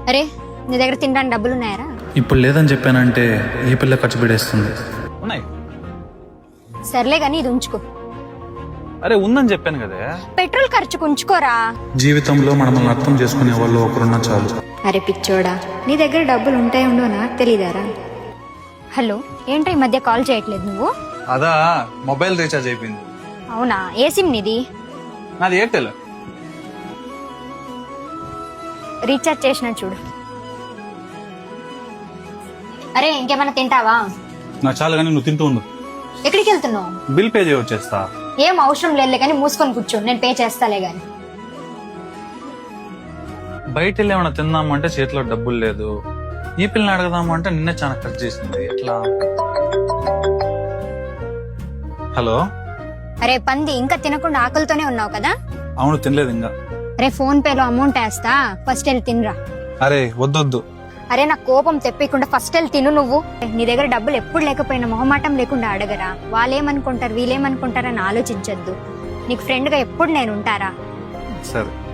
అరే నీ దగ్గర తినడానికి డబ్బులు ఉన్నాయరా? ఇప్పుడు లేదని చెప్పానంటే ఈ పిల్ల ఖర్చు పెడేస్తుంది. ఉన్నాయి. సర్లే గానీ ఇది ఉంచుకో. అరే ఉందని చెప్పాను కదా. పెట్రోల్ ఖర్చుకు ఉంచుకోరా. జీవితంలో మనల్ని అర్థం చేసుకునే వాళ్ళు ఒకరున్నా చాలు. అరే పిచ్చోడా, నీ దగ్గర డబ్బులు ఉంటాయి ఉండో నాకు తెలీదారా? హలో, ఏంటో ఈ మధ్య కాల్ చేయట్లేదు నువ్వు? అదా మొబైల్ రీఛార్జ్ అయిపోయింది. అవునా, ఏ సిమ్ నీది? నాది ఎయిర్టెల్. రీఛార్జ్ చేసిన చూడు. అరే ఇంకేమైనా తింటావా? నాకు చాలు కానీ నువ్వు తింటూ ఉండు. ఎక్కడికి వెళ్తున్నావు? బిల్ పే చేయొచ్చేస్తా. ఏం అవసరం లేదులే కానీ మూసుకొని కూర్చో, నేను పే చేస్తాలే గాని. బయట వెళ్ళి ఏమైనా తిందాము అంటే చేతిలో డబ్బులు లేదు. ఈ పిల్లని అడగదాము అంటే నిన్నే చాలా ఖర్చు చేసింది. ఎట్లా? హలో. అరే పంది, ఇంకా తినకుండా ఆకలితోనే ఉన్నావు కదా? అవును, తినలేదు ఇంకా. అరే ఫోన్ పేలో అమౌంట్ వేస్తా, ఫస్ట్ వెళ్ళి తినరా. అరే వద్దొద్దు. అరే నాకు కోపం తెప్పకుండా ఫస్ట్ వెళ్ళి తిను నువ్వు. నీ దగ్గర డబ్బులు ఎప్పుడు లేకపోయినా మొహమాటం లేకుండా అడగరా. వాళ్ళేమనుకుంటారు వీళ్ళేమనుకుంటారని ఆలోచించొద్దు. నీకు ఫ్రెండ్ గా ఎప్పుడు నేను ఉంటారా? సరే.